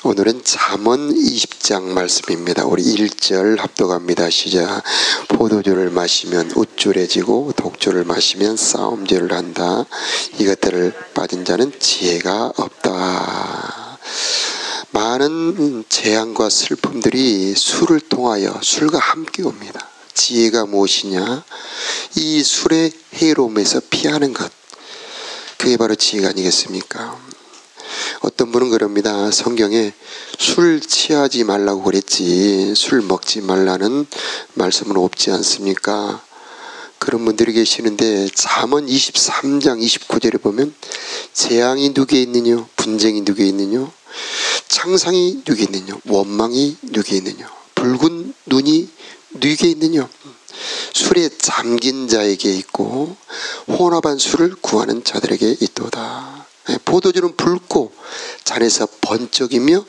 오늘은 잠언 20장 말씀입니다. 우리 1절 합독합니다. 시작. 포도주를 마시면 우쭐해지고 독주를 마시면 싸움질을 한다. 이것들을 빠진 자는 지혜가 없다. 많은 재앙과 슬픔들이 술을 통하여 술과 함께 옵니다. 지혜가 무엇이냐? 이 술의 해로움에서 피하는 것, 그게 바로 지혜가 아니겠습니까? 어떤 분은 그럽니다. 성경에 술 취하지 말라고 그랬지 술 먹지 말라는 말씀은 없지 않습니까? 그런 분들이 계시는데 잠언 23장 29절에 보면 재앙이 누구에 있느냐, 분쟁이 누구에 있느냐, 창상이 누구에 있느냐, 원망이 누구에 있느냐, 붉은 눈이 누구에 있느냐, 술에 잠긴 자에게 있고 혼합한 술을 구하는 자들에게 있도다. 포도주는 붉고 잔에서 번쩍이며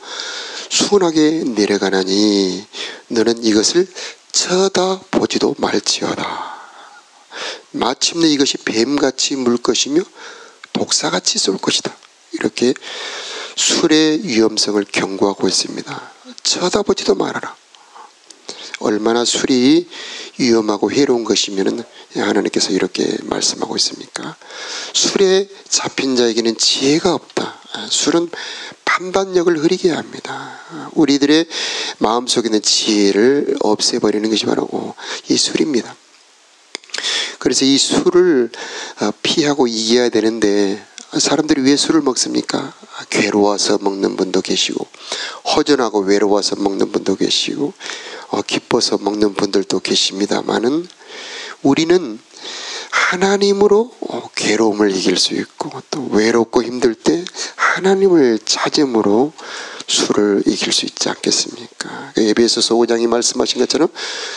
순하게 내려가나니 너는 이것을 쳐다보지도 말지어다. 마침내 이것이 뱀같이 물 것이며 독사같이 쏠 것이다. 이렇게 술의 위험성을 경고하고 있습니다. 쳐다보지도 말아라. 얼마나 술이 위험하고 해로운 것이면 하나님께서 이렇게 말씀하고 있습니까? 술에 잡힌 자에게는 지혜가 없다. 술은 판단력을 흐리게 합니다. 우리들의 마음속에 있는 지혜를 없애버리는 것이 바로 이 술입니다. 그래서 이 술을 피하고 이겨야 되는데 사람들이 왜 술을 먹습니까? 괴로워서 먹는 분도 계시고 허전하고 외로워서 먹는 분도 계시고 기뻐서 먹는 분들도 계십니다만은 우리는 하나님으로 괴로움을 이길 수 있고 또 외롭고 힘들 때 하나님을 찾음으로 술을 이길 수 있지 않겠습니까? 에베소서 5장이 말씀하신 것처럼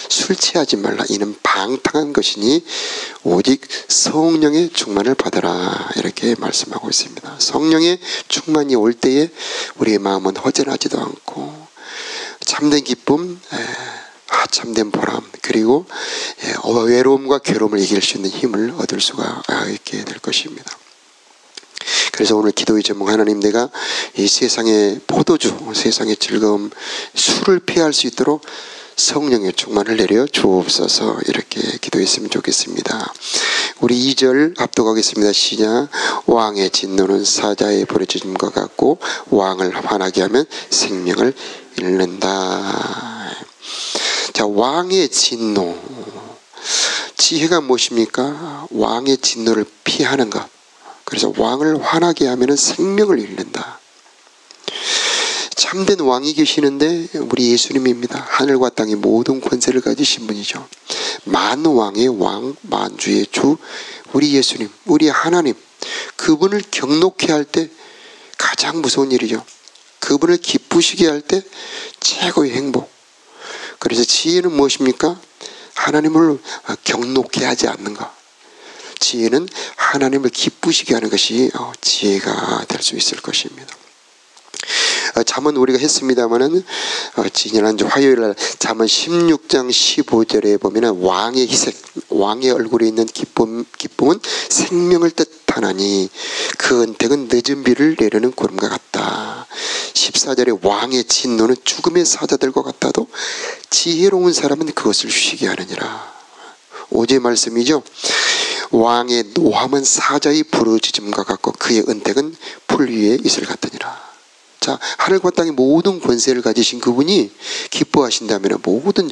술 취하지 말라. 이는 방탕한 것이니 오직 성령의 충만을 받아라. 이렇게 말씀하고 있습니다. 성령의 충만이 올 때에 우리의 마음은 허전하지도 않고 참된 기쁨, 참된 보람, 그리고 외로움과 괴로움을 이길 수 있는 힘을 얻을 수가 있게 될 것입니다. 그래서 오늘 기도의 제목, 하나님 내가 이 세상의 포도주, 세상의 즐거움, 술을 피할 수 있도록 성령의 충만을 내려 주옵소서. 이렇게 기도했으면 좋겠습니다. 우리 2절 합독하겠습니다. 시작. 왕의 진노는 사자의 부르짖음과 같고 왕을 화나게 하면 생명을 잃는다. 자, 왕의 진노. 지혜가 무엇입니까? 왕의 진노를 피하는 것. 그래서 왕을 화나게 하면 생명을 잃는다. 참된 왕이 계시는데 우리 예수님입니다. 하늘과 땅의 모든 권세를 가지신 분이죠. 만왕의 왕, 만주의 주, 우리 예수님, 우리 하나님. 그분을 경록해 할 때 가장 무서운 일이죠. 그분을 기쁘시게 할 때 최고의 행복. 그래서 지혜는 무엇입니까? 하나님을 경록해 하지 않는 것. 지혜는 하나님을 기쁘시게 하는 것이 지혜가 될 수 있을 것입니다. 잠언 우리가 했습니다마는 지난주 화요일날 잠언 16장 15절에 보면은 왕의 희색, 왕의 얼굴에 있는 기쁨은 생명을 뜻하나니 그 은택은 늦은 비를 내리는 구름과 같다. 14절에 왕의 진노는 죽음의 사자들과 같아도 지혜로운 사람은 그것을 쉬게 하느니라. 어제 말씀이죠. 왕의 노함은 사자의 부르짖음과 같고 그의 은택은 풀 위에 이슬 같으니라. 자, 하늘과 땅의 모든 권세를 가지신 그분이 기뻐하신다면 모든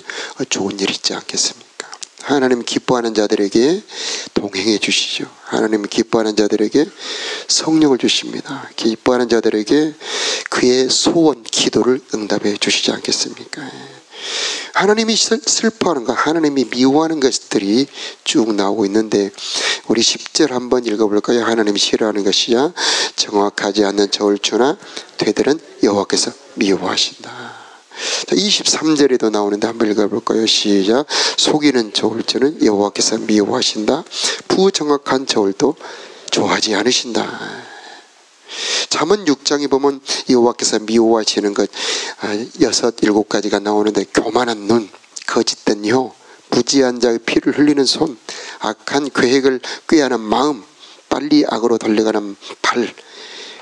좋은 일이 있지 않겠습니까? 하나님 기뻐하는 자들에게 동행해 주시죠. 하나님 기뻐하는 자들에게 성령을 주십니다. 기뻐하는 자들에게 그의 소원, 기도를 응답해 주시지 않겠습니까? 하나님이 슬퍼하는 것, 하나님이 미워하는 것들이 쭉 나오고 있는데 우리 10절 한번 읽어볼까요? 하나님이 싫어하는 것이야 정확하지 않는 저울추나 되들은 여호와께서 미워하신다. 23절에도 나오는데 한번 읽어볼까요? 시작. 속이는 저울추는 여호와께서 미워하신다. 부정확한 저울도 좋아하지 않으신다. 잠언 6장에 보면 여호와께서 미워하시는 것 6, 7가지가 나오는데 교만한 눈, 거짓된 혀, 무지한 자의 피를 흘리는 손, 악한 계획을 꾀하는 마음, 빨리 악으로 돌려가는 발,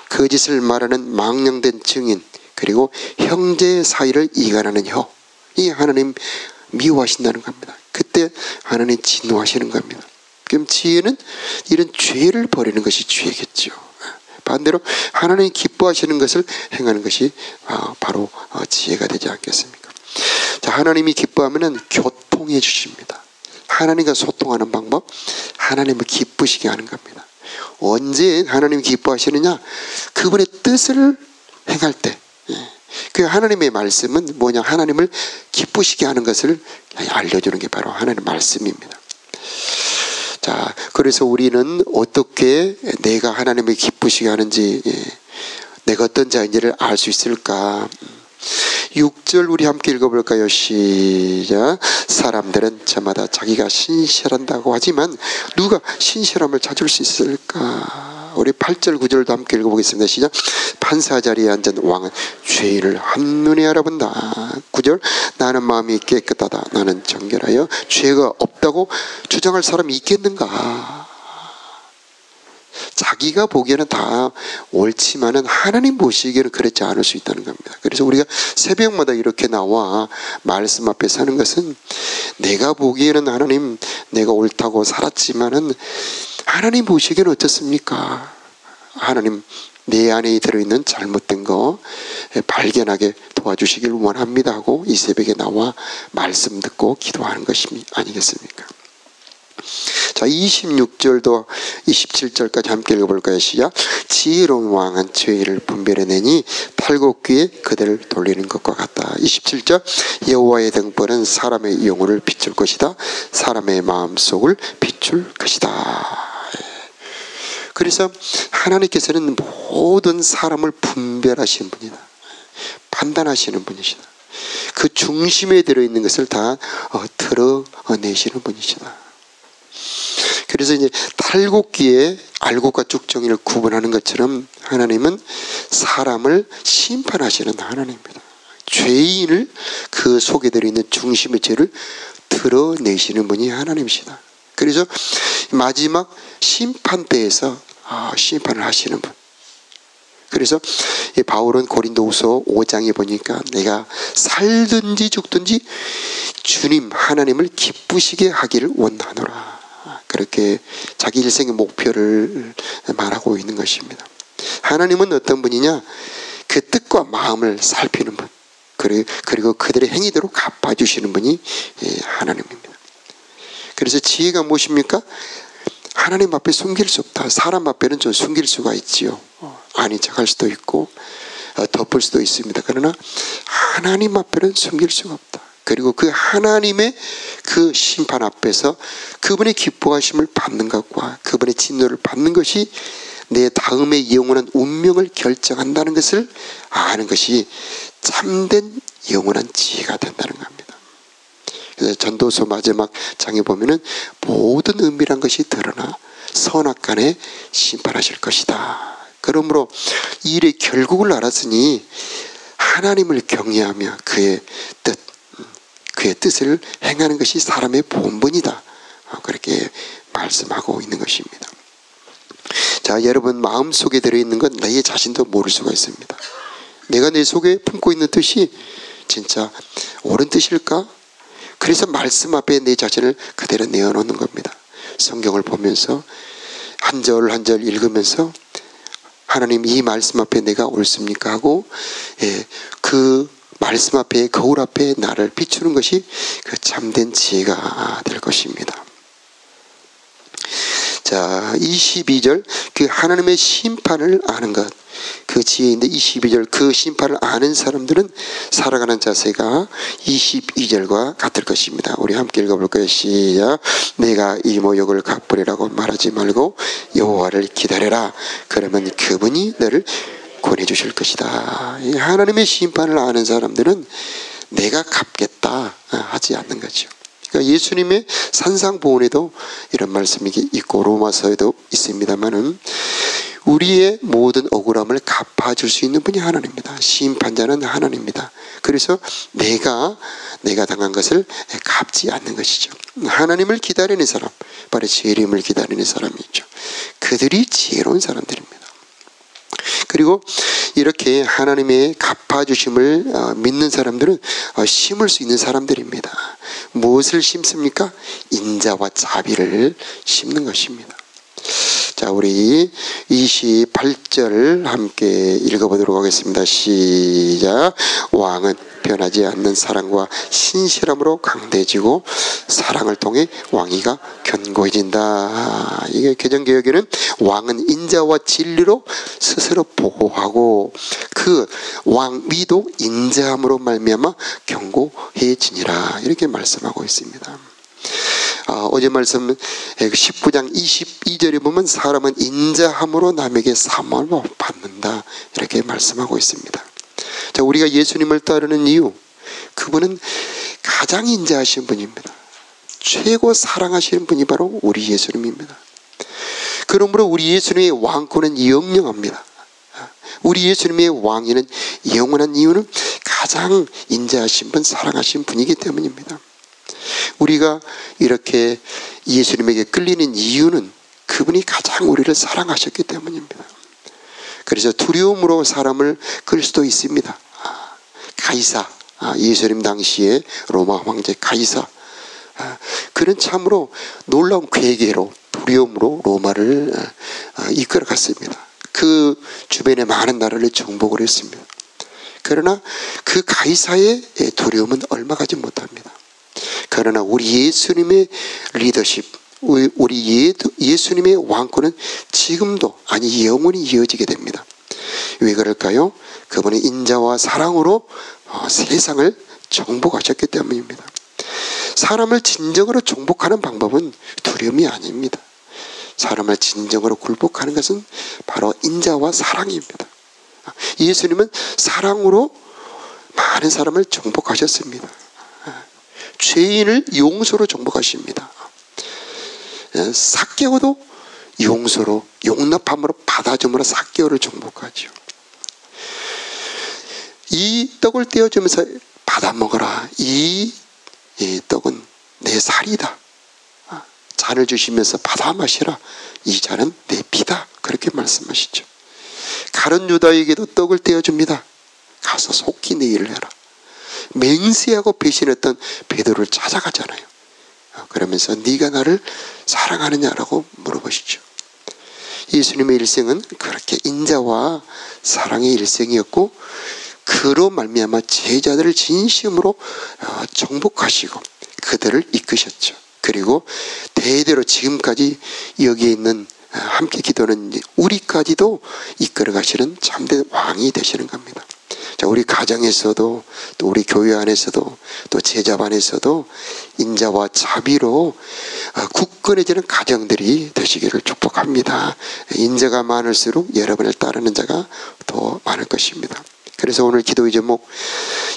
거짓을 말하는 망령된 증인, 그리고 형제 사이를 이간하는 혀, 이 하나님 미워하신다는 겁니다. 그때 하나님 진노하시는 겁니다. 그럼 지혜는 이런 죄를 버리는 것이 지혜겠죠. 반대로 하나님 기뻐하시는 것을 행하는 것이 바로 지혜가 되지 않겠습니까? 자, 하나님이 기뻐하면은 교통해 주십니다. 하나님과 소통하는 방법, 하나님을 기쁘시게 하는 겁니다. 언제 하나님이 기뻐하시느냐? 그분의 뜻을 행할 때. 그 하나님의 말씀은 뭐냐? 하나님을 기쁘시게 하는 것을 알려주는 게 바로 하나님의 말씀입니다. 자, 그래서 우리는 어떻게 내가 하나님을 기쁘시게 하는지, 내가 어떤 자인지를 알 수 있을까? 6절 우리 함께 읽어볼까요? 시작. 사람들은 저마다 자기가 신실한다고 하지만 누가 신실함을 찾을 수 있을까? 우리 8절 9절도 함께 읽어보겠습니다. 시작. 판사 자리에 앉은 왕은 죄인을 한눈에 알아본다. 9절. 나는 마음이 깨끗하다. 나는 정결하여 죄가 없다고 주장할 사람이 있겠는가? 자기가 보기에는 다 옳지만은 하나님 보시기에는 그렇지 않을 수 있다는 겁니다. 그래서 우리가 새벽마다 이렇게 나와 말씀 앞에 서는 것은 내가 보기에는 하나님 내가 옳다고 살았지만은 하나님 보시기에는 어떻습니까? 하나님 내 안에 들어있는 잘못된 거 발견하게 도와주시길 원합니다 하고 이 새벽에 나와 말씀 듣고 기도하는 것이 아니겠습니까? 자, 26절도 27절까지 함께 읽어볼까요? 시작. 지혜로운 왕은 죄를 분별해내니 탈곡기에 그들을 돌리는 것과 같다. 27절. 여호와의 등불은 사람의 영혼을 비출 것이다. 사람의 마음속을 비출 것이다. 그래서 하나님께서는 모든 사람을 분별하시는 분이다. 판단하시는 분이시다. 그 중심에 들어있는 것을 다 드러내시는 분이시다. 그래서 이제 탈곡기에 알곡과 쭉정이를 구분하는 것처럼 하나님은 사람을 심판하시는 하나님입니다. 죄인을 그 속에 들어있는 중심의 죄를 드러내시는 분이 하나님이시다. 그래서 마지막 심판 때에서 심판을 하시는 분. 그래서 바울은 고린도후서 5장에 보니까 내가 살든지 죽든지 주님 하나님을 기쁘시게 하기를 원하노라. 그렇게 자기 일생의 목표를 말하고 있는 것입니다. 하나님은 어떤 분이냐? 그 뜻과 마음을 살피는 분, 그리고 그들의 행위대로 갚아주시는 분이 하나님입니다. 그래서 지혜가 무엇입니까? 하나님 앞에 숨길 수 없다. 사람 앞에는 좀 숨길 수가 있지요. 아닌 척할 수도 있고 덮을 수도 있습니다. 그러나 하나님 앞에는 숨길 수가 없다. 그리고 그 하나님의 그 심판 앞에서 그분의 기뻐하심을 받는 것과 그분의 진노를 받는 것이 내 다음의 영원한 운명을 결정한다는 것을 아는 것이 참된 영원한 지혜가 된다는 겁니다. 그래서 전도서 마지막 장에 보면은 모든 은밀한 것이 드러나 선악간에 심판하실 것이다. 그러므로 이 일의 결국을 알았으니 하나님을 경외하며 그의 뜻을 행하는 것이 사람의 본분이다. 그렇게 말씀하고 있는 것입니다. 자, 여러분 마음속에 들어있는 건 내 자신도 모를 수가 있습니다. 내가 내 속에 품고 있는 뜻이 진짜 옳은 뜻일까? 그래서 말씀 앞에 내 자신을 그대로 내어놓는 겁니다. 성경을 보면서 한 절 한 절 읽으면서 하나님 이 말씀 앞에 내가 옳습니까? 하고 그 말씀 앞에 거울 앞에 나를 비추는 것이 그 참된 지혜가 될 것입니다. 자, 22절 그 하나님의 심판을 아는 것, 그 지혜인데 22절 그 심판을 아는 사람들은 살아가는 자세가 22절과 같을 것입니다. 우리 함께 읽어볼까요? 시작. 내가 이 모욕을 갚으리라고 말하지 말고 여호와를 기다려라. 그러면 그분이 너를 권해 주실 것이다. 하나님의 심판을 아는 사람들은 내가 갚겠다 하지 않는 거죠. 그러니까 예수님의 산상보훈에도 이런 말씀이 있고 로마서에도 있습니다만은 우리의 모든 억울함을 갚아줄 수 있는 분이 하나님입니다. 심판자는 하나님입니다. 그래서 내가 당한 것을 갚지 않는 것이죠. 하나님을 기다리는 사람, 바로 재림을 기다리는 사람이 있죠. 그들이 지혜로운 사람들입니다. 그리고 이렇게 하나님의 갚아주심을 믿는 사람들은 심을 수 있는 사람들입니다. 무엇을 심습니까? 인자와 자비를 심는 것입니다. 자, 우리 28절 함께 읽어보도록 하겠습니다. 시작. 왕은 변하지 않는 사랑과 신실함으로 강대해지고 사랑을 통해 왕위가 견고해진다. 이게 개정개혁에는 왕은 인자와 진리로 스스로 보호하고 그 왕위도 인자함으로 말미암아 견고해지니라. 이렇게 말씀하고 있습니다. 어제 말씀 19장 22절에 보면 사람은 인자함으로 남에게 사모함을 받는다. 이렇게 말씀하고 있습니다. 자, 우리가 예수님을 따르는 이유, 그분은 가장 인자하신 분입니다. 최고 사랑하시는 분이 바로 우리 예수님입니다. 그러므로 우리 예수님의 왕권은 영영합니다. 우리 예수님의 왕위는 영원한 이유는 가장 인자하신 분, 사랑하신 분이기 때문입니다. 우리가 이렇게 예수님에게 끌리는 이유는 그분이 가장 우리를 사랑하셨기 때문입니다. 그래서 두려움으로 사람을 끌 수도 있습니다. 가이사, 예수님 당시에 로마 황제 가이사, 그는 참으로 놀라운 괴계로 두려움으로 로마를 이끌어 갔습니다. 그 주변의 많은 나라를 정복을 했습니다. 그러나 그 가이사의 두려움은 얼마 가지 못합니다. 그러나 우리 예수님의 리더십, 우리 예수님의 왕권은 지금도, 아니 영원히 이어지게 됩니다. 왜 그럴까요? 그분의 인자와 사랑으로 세상을 정복하셨기 때문입니다. 사람을 진정으로 정복하는 방법은 두려움이 아닙니다. 사람을 진정으로 굴복하는 것은 바로 인자와 사랑입니다. 예수님은 사랑으로 많은 사람을 정복하셨습니다. 죄인을 용서로 정복하십니다. 삭개오도 용서로, 용납함으로, 받아줌으로 삭개오를 정복하죠. 이 떡을 떼어주면서 받아 먹어라. 이 떡은 내 살이다. 잔을 주시면서 받아 마시라. 이 잔은 내 피다. 그렇게 말씀하시죠. 가룟 유다에게도 떡을 떼어줍니다. 가서 속히 내 일을 해라. 맹세하고 배신했던 베드로를 찾아가잖아요. 그러면서 네가 나를 사랑하느냐라고 물어보시죠. 예수님의 일생은 그렇게 인자와 사랑의 일생이었고, 그로 말미암아 제자들을 진심으로 정복하시고 그들을 이끄셨죠. 그리고 대대로 지금까지 여기에 있는 함께 기도하는 우리까지도 이끌어 가시는 참된 왕이 되시는 겁니다. 자, 우리 가정에서도, 또 우리 교회 안에서도, 또 제자 안에서도 인자와 자비로 굳건해지는 가정들이 되시기를 축복합니다. 인자가 많을수록 여러분을 따르는 자가 더 많을 것입니다. 그래서 오늘 기도의 제목,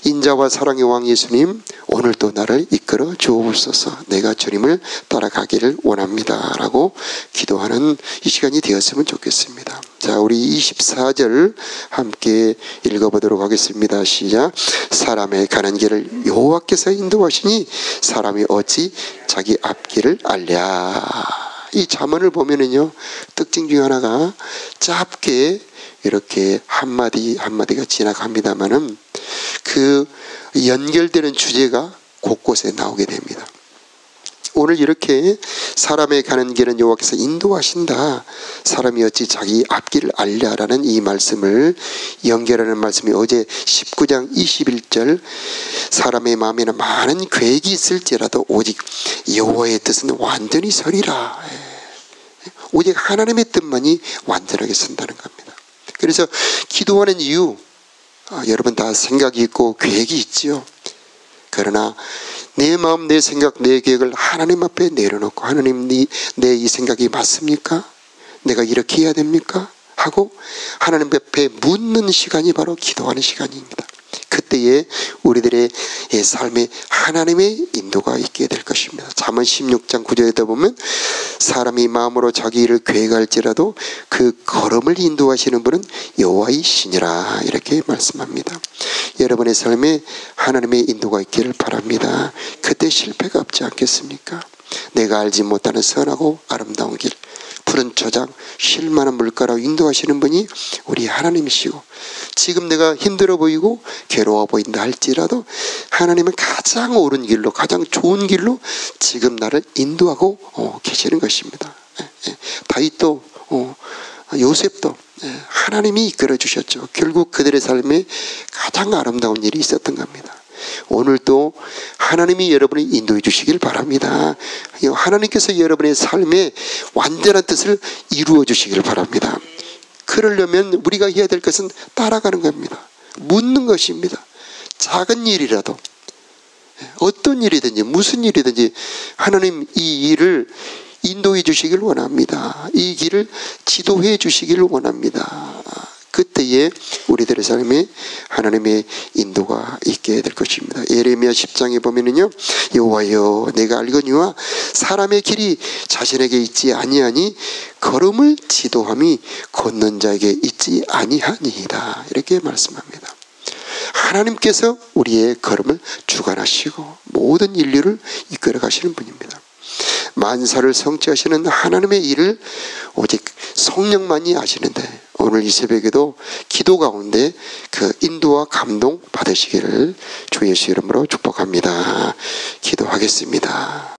인자와 사랑의 왕 예수님, 오늘도 나를 이끌어 주옵소서. 내가 주님을 따라가기를 원합니다. 라고 기도하는 이 시간이 되었으면 좋겠습니다. 자, 우리 24절 함께 읽어보도록 하겠습니다. 시작. 사람의 가는 길을 여호와께서 인도하시니 사람이 어찌 자기 앞길을 알랴. 이 잠언을 보면은요, 특징 중에 하나가 짧게 이렇게 한마디 한마디가 지나갑니다만은 그 연결되는 주제가 곳곳에 나오게 됩니다. 오늘 이렇게 사람의 가는 길은 여호와께서 인도하신다. 사람이 어찌 자기 앞길을 알랴라는 이 말씀을 연결하는 말씀이 어제 19장 21절, 사람의 마음에는 많은 계획이 있을지라도 오직 여호와의 뜻은 완전히 서리라. 오직 하나님의 뜻만이 완전하게 선다는 겁니다. 그래서 기도하는 이유, 여러분 다 생각이 있고 계획이 있지요. 그러나 내 마음, 내 생각, 내 계획을 하나님 앞에 내려놓고, 하나님, 내 이 생각이 맞습니까? 내가 이렇게 해야 됩니까? 하고 하나님 앞에 묻는 시간이 바로 기도하는 시간입니다. 그때에 우리들의 삶에 하나님의 인도가 있게 될 것입니다. 잠언 16장 9절에다 보면 사람이 마음으로 자기 일을 계획할지라도 그 걸음을 인도하시는 분은 여호와이시니라. 이렇게 말씀합니다. 여러분의 삶에 하나님의 인도가 있기를 바랍니다. 그때 실패가 없지 않겠습니까? 내가 알지 못하는 선하고 아름다운 길, 푸른 초장, 쉴만한 물가로 인도하시는 분이 우리 하나님이시고, 지금 내가 힘들어 보이고 괴로워 보인다 할지라도 하나님은 가장 옳은 길로, 가장 좋은 길로 지금 나를 인도하고 계시는 것입니다. 다윗도 요셉도 하나님이 이끌어 주셨죠. 결국 그들의 삶에 가장 아름다운 일이 있었던 겁니다. 오늘도 하나님이 여러분을 인도해 주시길 바랍니다. 하나님께서 여러분의 삶에 완전한 뜻을 이루어 주시길 바랍니다. 그러려면 우리가 해야 될 것은 따라가는 겁니다. 묻는 것입니다. 작은 일이라도, 어떤 일이든지 무슨 일이든지 하나님 이 일을 인도해 주시길 원합니다. 이 길을 지도해 주시길 원합니다. 그때에 우리들의 삶에 하나님의 인도가 있게 될 것입니다. 예레미야 10장에 보면은요, 여호와여 내가 알거니와 사람의 길이 자신에게 있지 아니하니 걸음을 지도함이 걷는 자에게 있지 아니하니이다. 이렇게 말씀합니다. 하나님께서 우리의 걸음을 주관하시고 모든 인류를 이끌어 가시는 분입니다. 만사를 성취하시는 하나님의 일을 오직 성령만이 아시는데, 오늘 이 새벽에도 기도 가운데 그 인도와 감동 받으시기를 주 예수 이름으로 축복합니다. 기도하겠습니다.